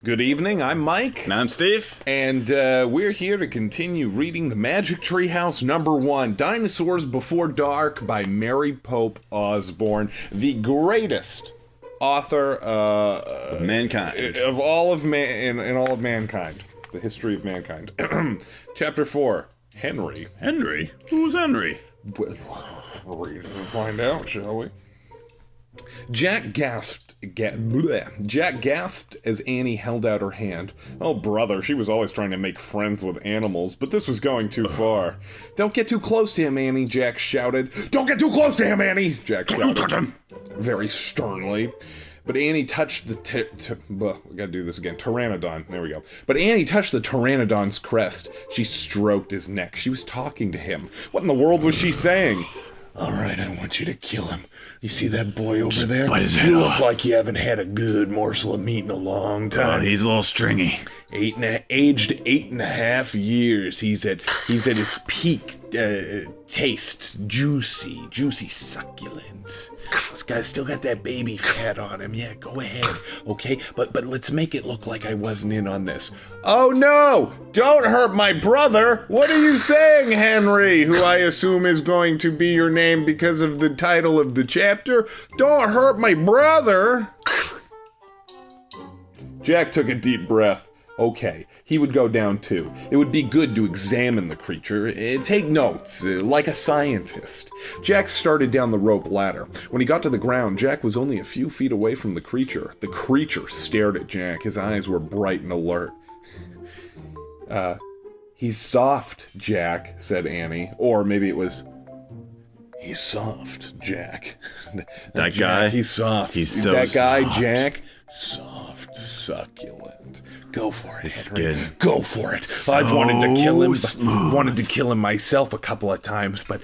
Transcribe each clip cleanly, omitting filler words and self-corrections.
Good evening, I'm Mike. And I'm Steve. And we're here to continue reading The Magic Treehouse #1, Dinosaurs Before Dark by Mary Pope Osborne, the greatest author Of mankind. Of all of in all of mankind. The history of mankind. Chapter 4, Henry. Henry? Who's Henry? We'll read and find out, shall we? Jack gasped as Annie held out her hand. Oh, brother, she was always trying to make friends with animals, but this was going too far. Don't get too close to him, Annie, Jack shouted. Don't get too close to him, Annie, Jack shouted. Don't touch him! Very sternly. But Annie touched the we gotta do this again. Pteranodon. There we go. But Annie touched the Pteranodon's crest. She stroked his neck. She was talking to him. What in the world was she saying? All right, I want you to kill him. You see that boy over Just there? bite his head You off. look like you haven't had a good morsel of meat in a long Oh, time. he's a little stringy. Aged 8.5 years. He's at his peak taste. Juicy, succulent. This guy's still got that baby fat on him. Yeah, go ahead, okay? But let's make it look like I wasn't in on this. Oh no! Don't hurt my brother! What are you saying, Henry? Who I assume is going to be your name because of the title of the chapter? Don't hurt my brother! Jack took a deep breath. Okay, he would go down too. It would be good to examine the creature, take notes, like a scientist. Jack started down the rope ladder. When he got to the ground, Jack was only a few feet away from the creature. The creature stared at Jack. His eyes were bright and alert. He's soft, Jack, said Annie. Or maybe it was, he's soft, Jack. That Jack, guy? he's soft. He's so That guy, soft. Jack, soft, succulent. Go for it, His Henry. skin. Go for it. I've wanted to kill him. smooth. Wanted to kill him myself a couple of times, but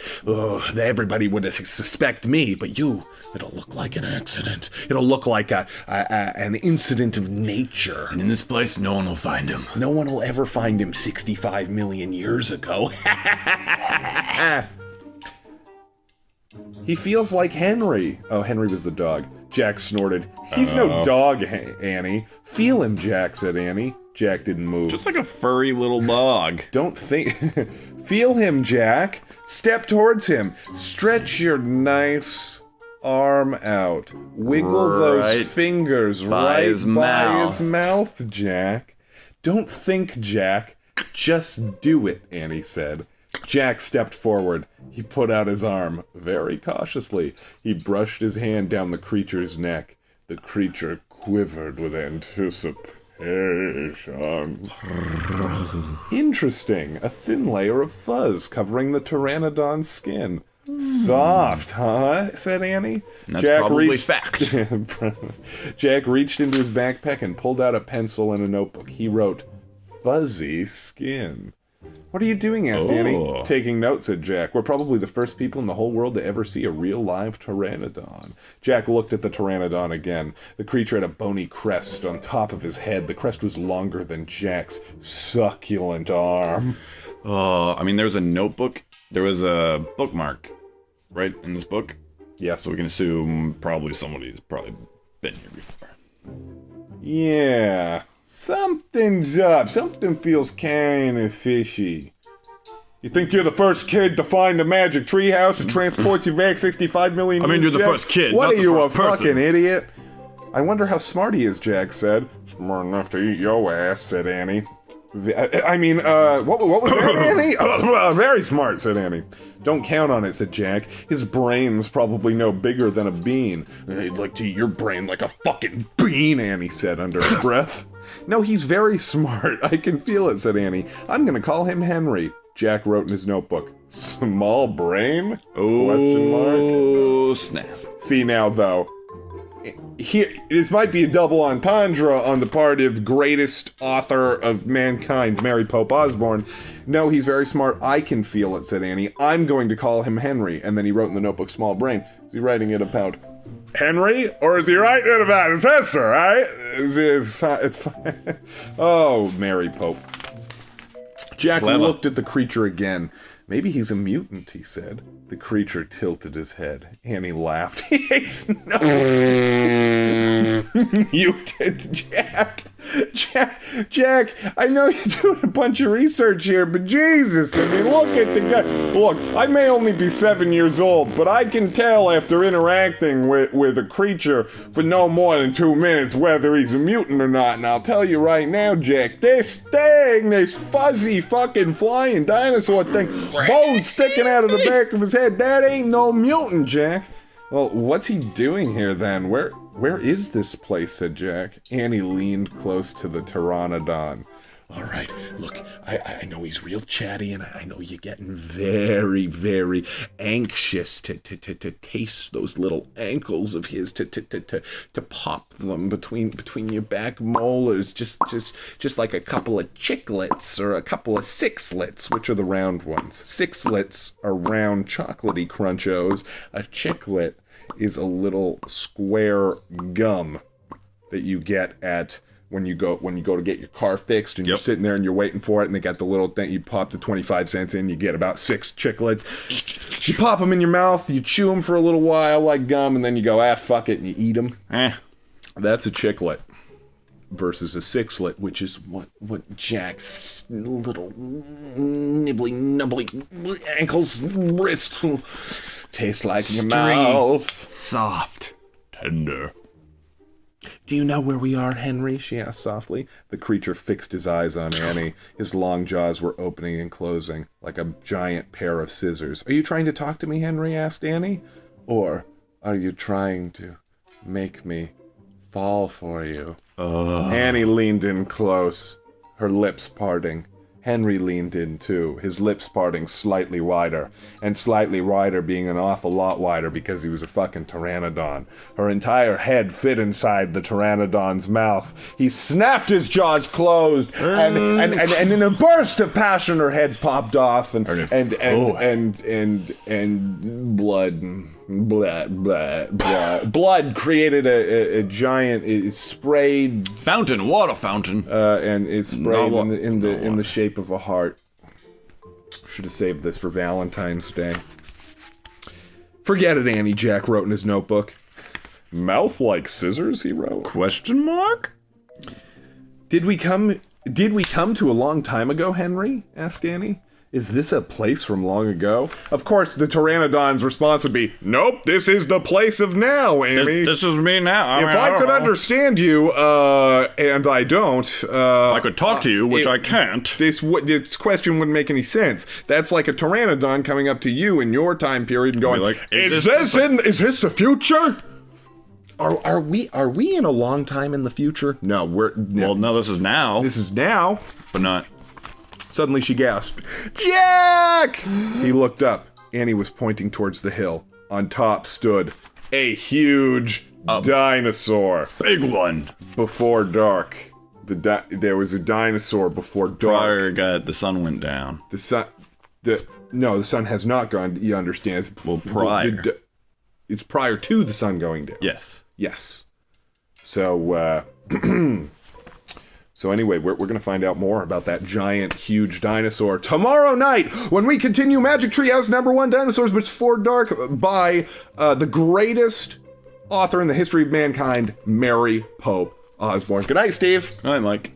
everybody would suspect me. But you, it'll look like an accident. It'll look like an incident of nature. And in this place, no one will find him. No one will ever find him 65 million years ago. He feels like Henry. Oh, Henry was the dog. Jack snorted. He's no dog, Annie. Feel him, Jack, said Annie. Jack didn't move. Just like a furry little dog. Don't think... Feel him, Jack. Step towards him. Stretch your nice arm out. Wiggle those fingers by his mouth, Jack. Don't think, Jack. Just do it, Annie said. Jack stepped forward. He put out his arm, very cautiously. He brushed his hand down the creature's neck. The creature quivered with anticipation. Interesting. A thin layer of fuzz covering the Pteranodon's skin. Soft, huh? Said Annie. That's probably fact. Jack reached into his backpack and pulled out a pencil and a notebook. He wrote, "Fuzzy skin." What are you doing? Asked Annie. Taking notes, said Jack. We're probably the first people in the whole world to ever see a real live pteranodon. Jack looked at the pteranodon again. The creature had a bony crest on top of his head. The crest was longer than Jack's succulent arm. I mean, there was a notebook. There was a bookmark, right, in this book? Yes. So we can assume probably somebody's probably been here before. Yeah. Something's up. Something feels kinda fishy. You think you're the first kid to find the magic treehouse and transport you back 65 million years? I mean, you're the Jack? first kid, What not are the you, first a person. fucking idiot? I wonder how smart he is, Jack said. Smart enough to eat your ass, said Annie. I mean, what was that, Annie? Very smart, said Annie. Don't count on it, said Jack. His brain's probably no bigger than a bean. I'd like to eat your brain like a fucking bean, Annie said under her breath. No, he's very smart. I can feel it, said Annie. I'm gonna call him Henry. Jack wrote in his notebook. Small brain? Question mark. Oh, snap. See now, though. Here, this might be a double entendre on the part of greatest author of mankind, Mary Pope Osborne. No, he's very smart. I can feel it, said Annie. I'm going to call him Henry. And then he wrote in the notebook, small brain. Is he writing it about Henry? Or is he writing it about his sister, right? Oh, Mary Pope. Jack looked at the creature again. Maybe he's a mutant, he said. The creature tilted his head. Annie laughed. He's not mutant, Jack. Jack, I know you're doing a bunch of research here, but Jesus, I mean, look at the guy. Look, I may only be 7 years old, but I can tell after interacting with a creature for no more than 2 minutes whether he's a mutant or not. And I'll tell you right now, Jack, this fuzzy fucking flying dinosaur thing, bones sticking out of the back of his head, that ain't no mutant, Jack. Well, what's he doing here then? Where is this place? Said Jack. Annie leaned close to the pteranodon. All right, look, I know he's real chatty, and I know you're getting very, very anxious to taste those little ankles of his, to pop them between your back molars, just like a couple of chiclets or a couple of sixlets, which are the round ones. Sixlets are round chocolatey crunchos. A chiclet is a little square gum that you get at when you go to get your car fixed, and you're sitting there and you're waiting for it, and they got the little thing, you pop the 25 cents in, you get about 6 chiclets. You pop them in your mouth, you chew them for a little while like gum, and then you go, fuck it, and you eat them. That's a chiclet versus a sixlet, which is what Jack's little nibbly nubbly ankles, wrists taste like in your mouth. Soft. Tender. Do you know where we are, Henry? She asked softly. The creature fixed his eyes on Annie. His long jaws were opening and closing, like a giant pair of scissors. Are you trying to talk to me, Henry? Asked Annie. Or are you trying to make me fall for you? Annie leaned in close, her lips parting. Henry leaned in too, his lips parting slightly wider, and slightly wider being an awful lot wider because he was a fucking pteranodon. Her entire head fit inside the pteranodon's mouth. He snapped his jaws closed, and in a burst of passion, her head popped off, and blood created a giant. It sprayed water fountain, and it sprayed in the shape of a heart. Should have saved this for Valentine's Day. Forget it, Annie, Jack wrote in his notebook. Mouth like scissors, he wrote. Question mark? Did we come to a long time ago, Henry? Asked Annie. Is this a place from long ago? Of course, the pteranodon's response would be, nope, this is the place of now, Amy. This is me now. If I could understand you, and I don't... I could talk to you, which I can't. This question wouldn't make any sense. That's like a pteranodon coming up to you in your time period and going, like, is this the future? Are we in a long time in the future? No, no, this is now. This is now. But not... Suddenly she gasped, Jack! He looked up. Annie was pointing towards the hill. On top stood a huge dinosaur. Big one. Before dark. There was a dinosaur before dark. The sun went down. The sun has not gone, you understand. Prior. It's prior to the sun going down. Yes. So, So anyway, we're going to find out more about that giant, huge dinosaur tomorrow night when we continue Magic Treehouse #1 Dinosaurs Before Dark by the greatest author in the history of mankind, Mary Pope Osborne. Good night, Steve. Good night, Mike.